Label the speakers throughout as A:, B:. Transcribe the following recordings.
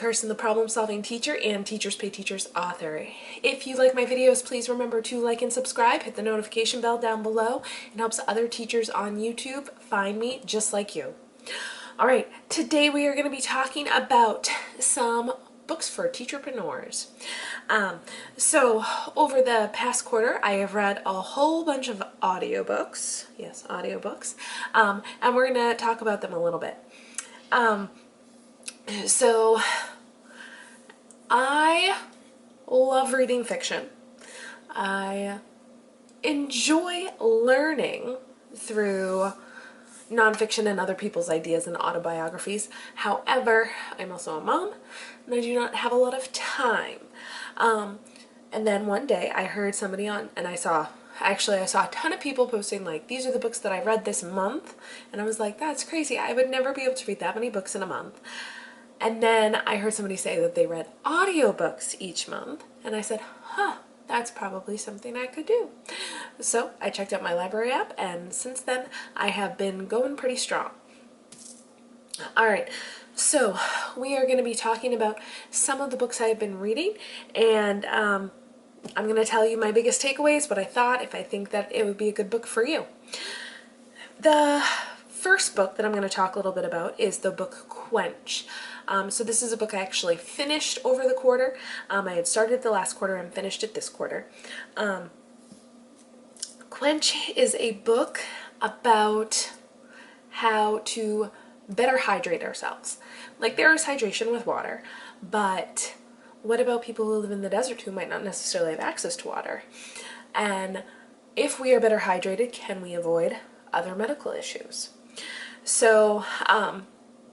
A: Carson, the problem-solving teacher and Teachers Pay Teachers author. If you like my videos, please remember to like and subscribe, hit the notification bell down below. It helps other teachers on YouTube find me just like you. All right, today we are going to be talking about some books for teacherpreneurs. So over the past quarter, I have read a whole bunch of audiobooks. Yes, audiobooks. And we're going to talk about them a little bit. So I love reading fiction. I enjoy learning through nonfiction and other people's ideas and autobiographies. However, I'm also a mom and I do not have a lot of time. And then one day I heard somebody on, and I saw a ton of people posting like, these are the books that I read this month. And I was like, that's crazy. I would never be able to read that many books in a month. And then I heard somebody say that they read audiobooks each month. And I said, that's probably something I could do. So I checked out my library app, and since then I have been going pretty strong. All right, so we are going to be talking about some of the books I have been reading, and I'm going to tell you my biggest takeaways, what I thought, if I think that it would be a good book for you. The first book that I'm going to talk a little bit about is the book Quench. So this is a book I actually finished over the quarter. I had started the last quarter and finished it this quarter. Quench is a book about how to better hydrate ourselves. Like, there is hydration with water, but what about people who live in the desert who might not necessarily have access to water? And if we are better hydrated, can we avoid other medical issues? So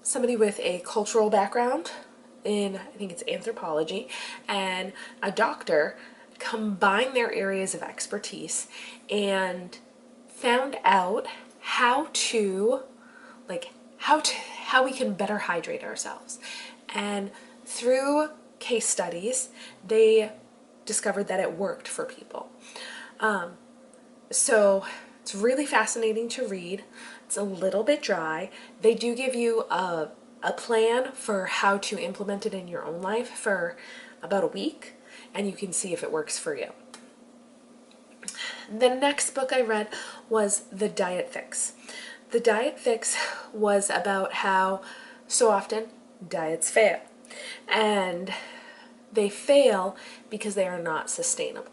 A: somebody with a cultural background in, I think it's anthropology, and a doctor combined their areas of expertise and found out how we can better hydrate ourselves. And through case studies, they discovered that it worked for people. So it's really fascinating to read. It's a little bit dry. They do give you a plan for how to implement it in your own life for about a week, and you can see if it works for you. The next book I read was The Diet Fix. The Diet Fix was about how so often diets fail. And they fail because they are not sustainable.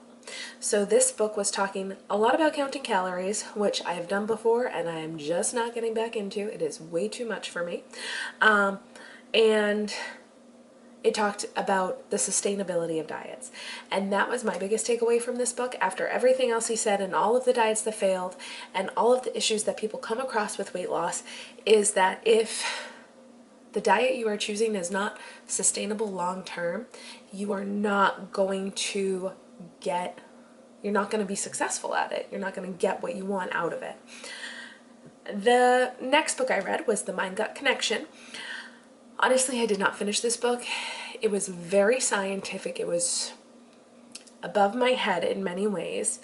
A: So this book was talking a lot about counting calories, which I have done before and I am just not getting back into. It is way too much for me. And it talked about the sustainability of diets. And that was my biggest takeaway from this book. After everything else he said and all of the diets that failed and all of the issues that people come across with weight loss, is that if the diet you are choosing is not sustainable long term, you are not going to you're not going to be successful at it. You're not going to get what you want out of it. The next book I read was The Mind-Gut Connection. Honestly, I did not finish this book. It was very scientific. It was above my head in many ways.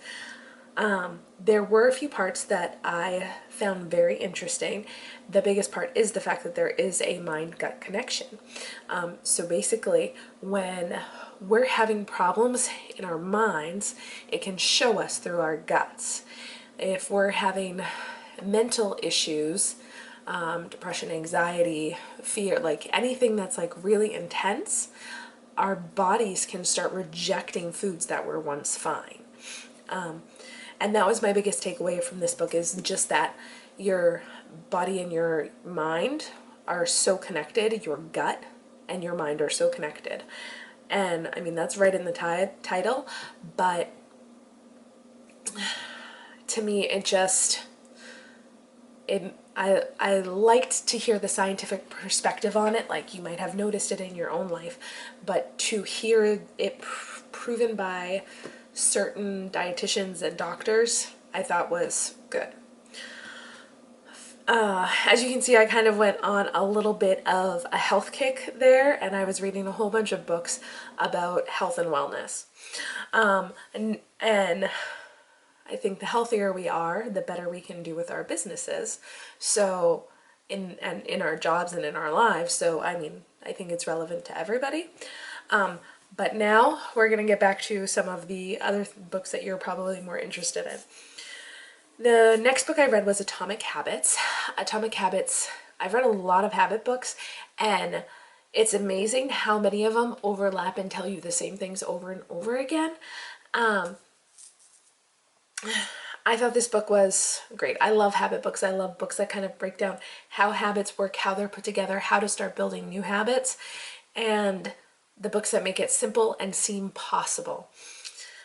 A: There were a few parts that I found very interesting. The biggest part is the fact that there is a mind-gut connection. So basically, when we're having problems in our minds, it can show us through our guts. If we're having mental issues, depression, anxiety, fear, like anything that's like really intense, our bodies can start rejecting foods that were once fine. And that was my biggest takeaway from this book, is just that your body and your mind are so connected. Your gut and your mind are so connected. And I mean, that's right in the title, but to me, I liked to hear the scientific perspective on it. Like, you might have noticed it in your own life, but to hear it proven by certain dietitians and doctors, I thought was good. As you can see, I kind of went on a little bit of a health kick there, and I was reading a whole bunch of books about health and wellness. And I think the healthier we are, the better we can do with our businesses. So in our jobs and in our lives. So I mean, I think it's relevant to everybody. But now we're going to get back to some of the other books that you're probably more interested in. The next book I read was Atomic Habits. Atomic Habits, I've read a lot of habit books, and it's amazing how many of them overlap and tell you the same things over and over again. I thought this book was great. I love habit books. I love books that kind of break down how habits work, how they're put together, how to start building new habits, and the books that make it simple and seem possible.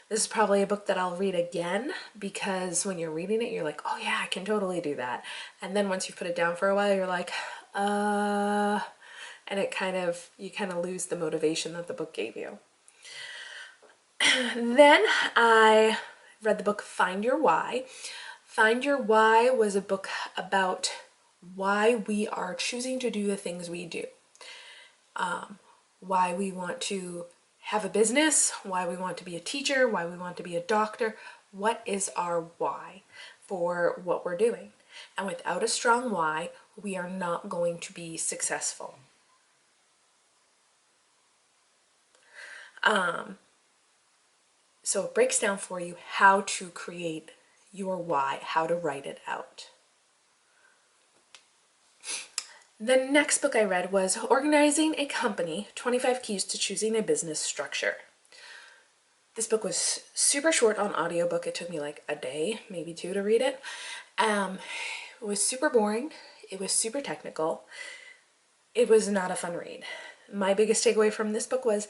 A: This is probably a book that I'll read again, because when you're reading it, you're like, oh yeah, I can totally do that. And then once you put it down for a while, you're like, and you kind of lose the motivation that the book gave you. Then I read the book Find Your Why. Find Your Why was a book about why we are choosing to do the things we do. Why we want to have a business, why we want to be a teacher, why we want to be a doctor. What is our why for what we're doing? And without a strong why, we are not going to be successful. So it breaks down for you how to create your why, how to write it out. The next book I read was Organizing a Company, 25 Keys to Choosing a Business Structure. This book was super short on audiobook. It took me like a day, maybe two, to read it. It was super boring. It was super technical. It was not a fun read. My biggest takeaway from this book was,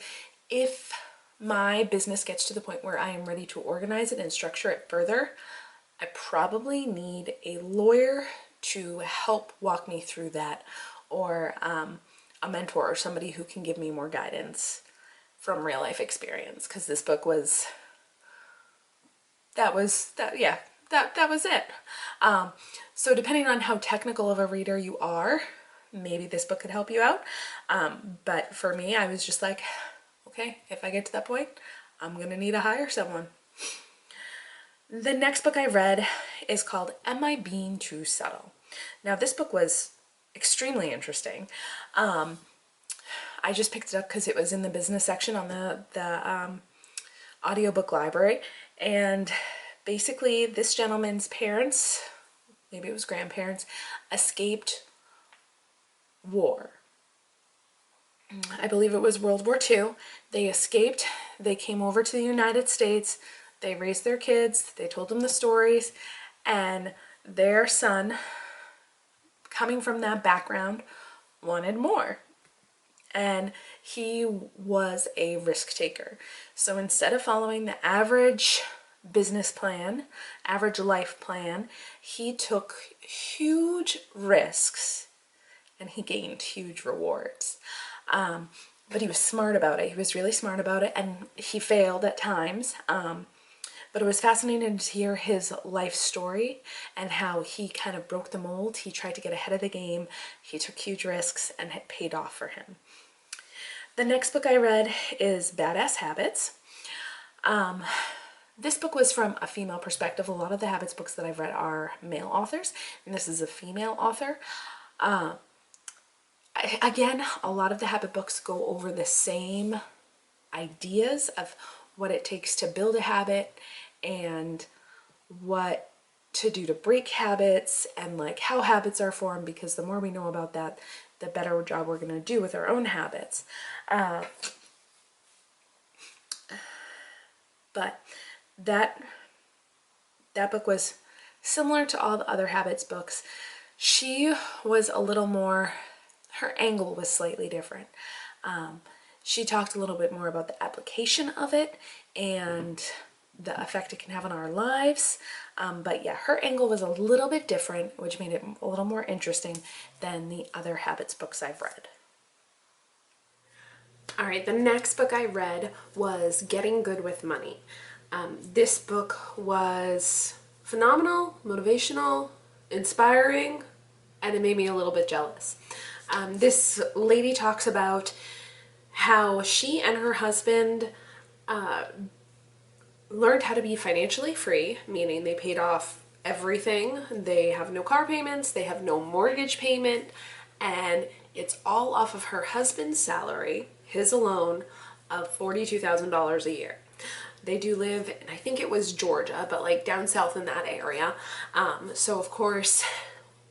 A: if my business gets to the point where I am ready to organize it and structure it further, I probably need a lawyer to help walk me through that, or a mentor or somebody who can give me more guidance from real life experience, because this book was, that was it. So depending on how technical of a reader you are, maybe this book could help you out. But for me, I was just like, okay, if I get to that point, I'm gonna need to hire someone. The next book I read is called Am I Being Too Subtle? Now this book was extremely interesting. I just picked it up because it was in the business section on the audiobook library, and basically this gentleman's parents, maybe it was grandparents, escaped war. I believe it was World War II. They escaped, they came over to the United States, they raised their kids, they told them the stories, and their son, coming from that background, wanted more. And he was a risk taker. So instead of following the average business plan, average life plan, he took huge risks and he gained huge rewards. But he was smart about it. He was really smart about it, and he failed at times. But it was fascinating to hear his life story and how he kind of broke the mold. He tried to get ahead of the game. He took huge risks, and it paid off for him. The next book I read is Badass Habits. This book was from a female perspective. A lot of the habits books that I've read are male authors, and this is a female author. Again, a lot of the habit books go over the same ideas of what it takes to build a habit and what to do to break habits, and like how habits are formed, because the more we know about that, the better job we're going to do with our own habits. But that book was similar to all the other habits books. She was a little more, her angle was slightly different. She talked a little bit more about the application of it and the effect it can have on our lives. But yeah, her angle was a little bit different, which made it a little more interesting than the other habits books I've read. All right, the next book I read was Getting Good with Money. This book was phenomenal, motivational, inspiring, and it made me a little bit jealous. This lady talks about how she and her husband learned how to be financially free, meaning they paid off everything. They have no car payments, they have no mortgage payment, and It's all off of her husband's salary, his alone, of $42,000 a year. They do live in, I think it was Georgia, but like down south in that area. So of course,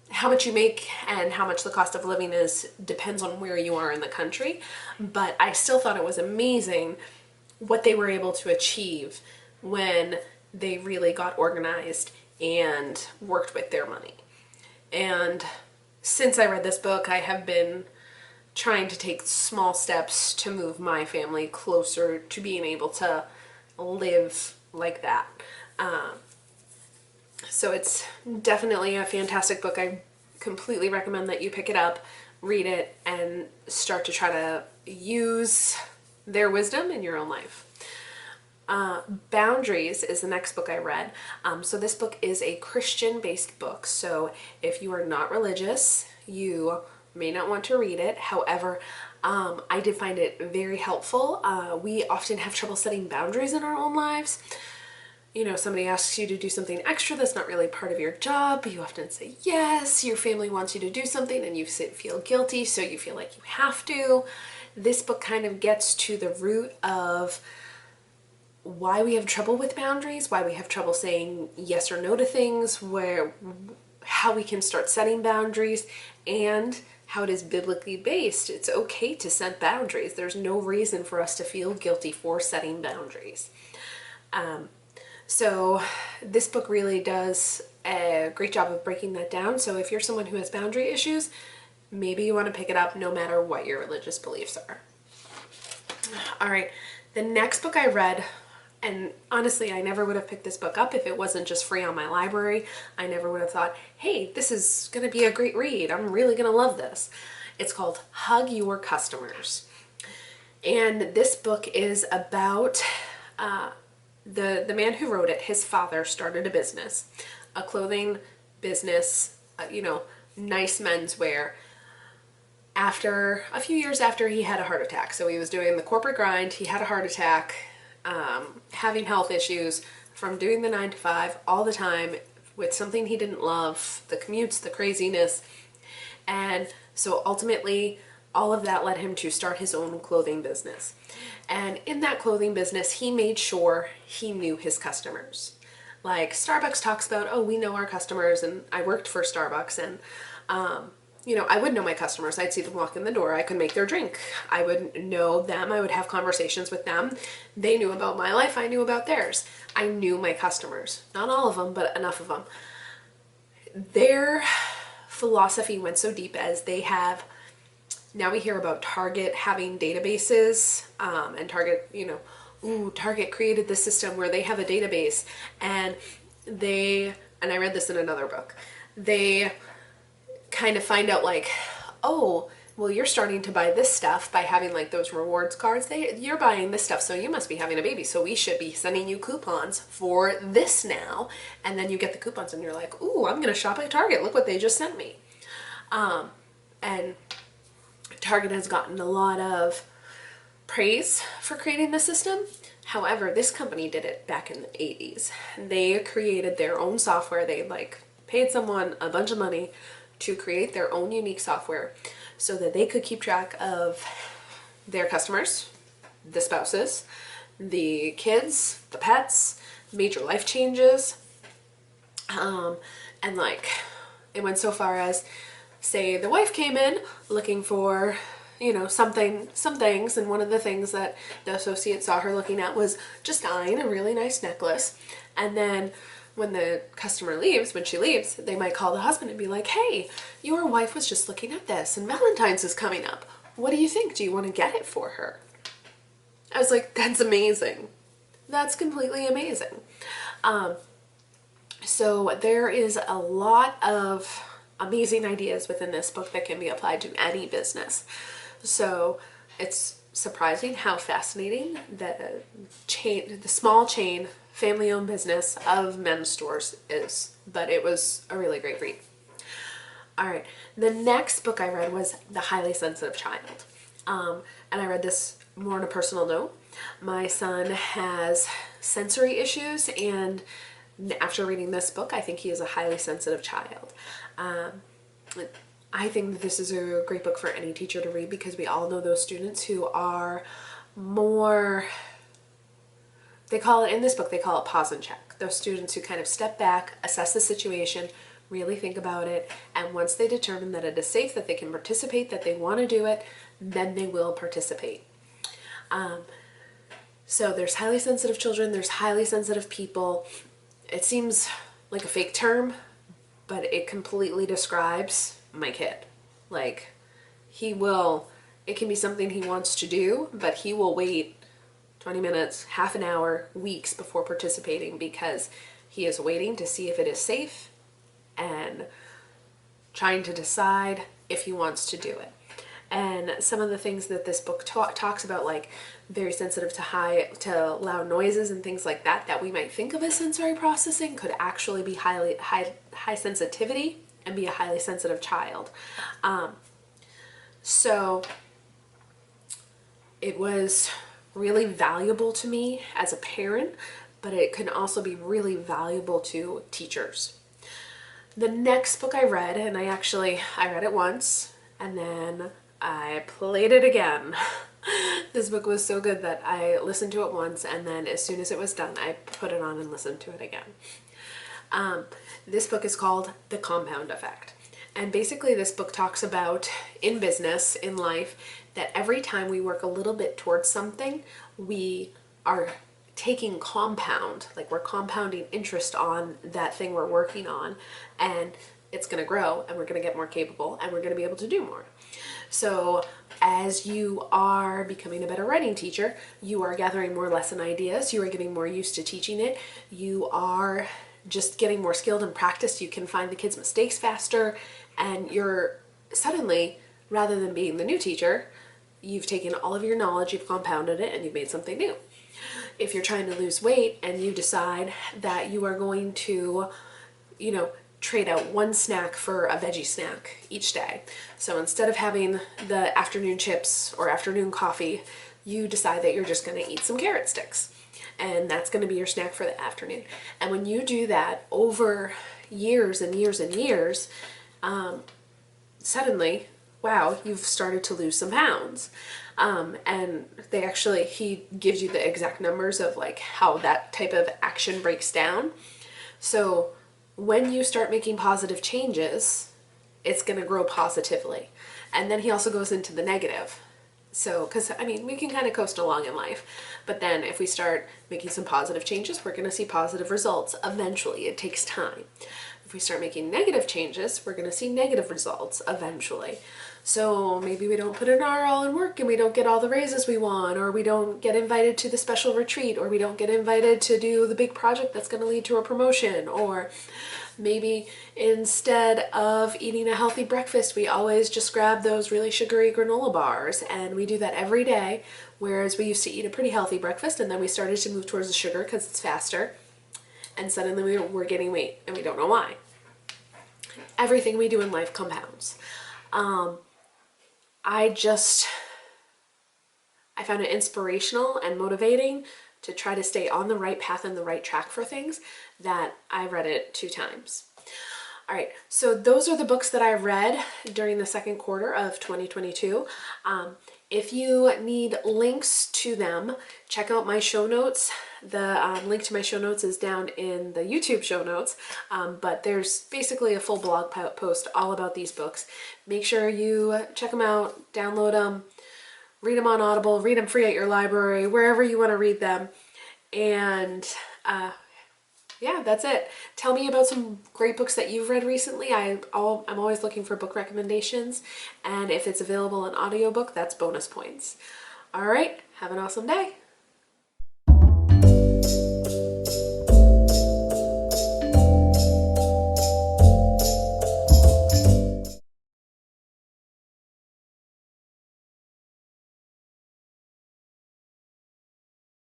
A: how much you make and how much the cost of living is depends on where you are in the country. But I still thought it was amazing what they were able to achieve when they really got organized and worked with their money. And since I read this book, I have been trying to take small steps to move my family closer to being able to live like that. So it's definitely a fantastic book. I completely recommend that you pick it up, read it, and start to try to use their wisdom in your own life. Boundaries is the next book I read. So this book is a Christian-based book. So if you are not religious, you may not want to read it. However, I did find it very helpful. We often have trouble setting boundaries in our own lives. You know, somebody asks you to do something extra that's not really part of your job. You often say yes. Your family wants you to do something and you feel guilty, so you feel like you have to. This book kind of gets to the root of why we have trouble with boundaries, why we have trouble saying yes or no to things, how we can start setting boundaries, and how it is biblically based. It's okay to set boundaries. There's no reason for us to feel guilty for setting boundaries. So this book really does a great job of breaking that down. So if you're someone who has boundary issues, maybe you want to pick it up no matter what your religious beliefs are. All right, the next book I read, and honestly, I never would have picked this book up if it wasn't just free on my library. I never would have thought, hey, this is going to be a great read. I'm really going to love this. It's called Hug Your Customers. And this book is about the man who wrote it. His father started a business, a clothing business, nice menswear, after a few years after he had a heart attack. So he was doing the corporate grind, he had a heart attack, having health issues from doing the 9 to 5 all the time with something he didn't love, the commutes, the craziness. And so ultimately all of that led him to start his own clothing business. And in that clothing business, he made sure he knew his customers. Like Starbucks talks about, oh, we know our customers, and I worked for Starbucks, and I would know my customers. I'd see them walk in the door. I could make their drink. I would know them. I would have conversations with them. They knew about my life. I knew about theirs. I knew my customers. Not all of them, but enough of them. Their philosophy went so deep as they have, now we hear about Target having databases, and Target, Target created this system where they have a database, and I read this in another book, they kind of find out like, oh, well, you're starting to buy this stuff by having like those rewards cards. You're buying this stuff, so you must be having a baby. So we should be sending you coupons for this now. And then you get the coupons and you're like, ooh, I'm going to shop at Target. Look what they just sent me. And Target has gotten a lot of praise for creating the system. However, this company did it back in the 80s. They created their own software. They paid someone a bunch of money to create their own unique software so that they could keep track of their customers, the spouses, the kids, the pets, major life changes. And it went so far as, say the wife came in looking for, some things, and one of the things that the associate saw her looking at was just eyeing a really nice necklace. And then when the customer leaves, when she leaves, they might call the husband and be like, hey, your wife was just looking at this and Valentine's is coming up. What do you think? Do you want to get it for her? I was like, that's amazing. That's completely amazing. So there is a lot of amazing ideas within this book that can be applied to any business. So it's surprising how fascinating the small chain, family-owned business of men's stores is, but it was a really great read. All right, the next book I read was The Highly Sensitive Child, and I read this more on a personal note. My son has sensory issues, and after reading this book, I think he is a highly sensitive child. I think that this is a great book for any teacher to read, because we all know those students who are more, they call it, in this book, they call it pause and check. Those students who kind of step back, assess the situation, really think about it, and once they determine that it is safe, that they can participate, that they want to do it, then they will participate. So there's highly sensitive children, there's highly sensitive people. It seems like a fake term, but it completely describes my kid. Like, it can be something he wants to do, but he will wait 20 minutes, half an hour, weeks before participating, because he is waiting to see if it is safe and trying to decide if he wants to do it. And some of the things that this book talks about, like very sensitive to loud noises and things like that, that we might think of as sensory processing, could actually be high sensitivity and be a highly sensitive child. So it was really valuable to me as a parent, but it can also be really valuable to teachers. The next book I read, and I read it once and then I played it again. This book was so good that I listened to it once, and then as soon as it was done, I put it on and listened to it again. This book is called The Compound Effect. And basically this book talks about, in business, in life, that every time we work a little bit towards something, we are taking compound, like we're compounding interest on that thing we're working on, and it's going to grow, and we're going to get more capable, and we're going to be able to do more. So as you are becoming a better writing teacher, you are gathering more lesson ideas, you are getting more used to teaching it, you are just getting more skilled and practiced, you can find the kids' mistakes faster, and you're suddenly, rather than being the new teacher, you've taken all of your knowledge, you've compounded it, and you've made something new. If you're trying to lose weight and you decide that you are going to, trade out one snack for a veggie snack each day. So instead of having the afternoon chips or afternoon coffee, you decide that you're just going to eat some carrot sticks. And that's going to be your snack for the afternoon. And when you do that over years and years and years, suddenly, wow, you've started to lose some pounds. And he gives you the exact numbers of like how that type of action breaks down. So when you start making positive changes, it's going to grow positively. And then he also goes into the negative. So, because we can kind of coast along in life, but then if we start making some positive changes, we're going to see positive results eventually. It takes time. If we start making negative changes, we're going to see negative results eventually. So maybe we don't put in our all in work and we don't get all the raises we want, or we don't get invited to the special retreat, or we don't get invited to do the big project that's going to lead to a promotion, or maybe instead of eating a healthy breakfast, we always just grab those really sugary granola bars, and we do that every day, whereas we used to eat a pretty healthy breakfast, and then we started to move towards the sugar because it's faster, and suddenly we're gaining weight, and we don't know why. Everything we do in life compounds. I found it inspirational and motivating to try to stay on the right path and the right track for things, that I read it 2 times. All right, so those are the books that I read during the second quarter of 2022. If you need links to them, check out my show notes. The link to my show notes is down in the YouTube show notes, but there's basically a full blog post all about these books. Make sure you check them out, download them, read them on Audible, read them free at your library, wherever you want to read them. And yeah, that's it. Tell me about some great books that you've read recently. I'm always looking for book recommendations, and if it's available in audiobook, that's bonus points. All right, have an awesome day.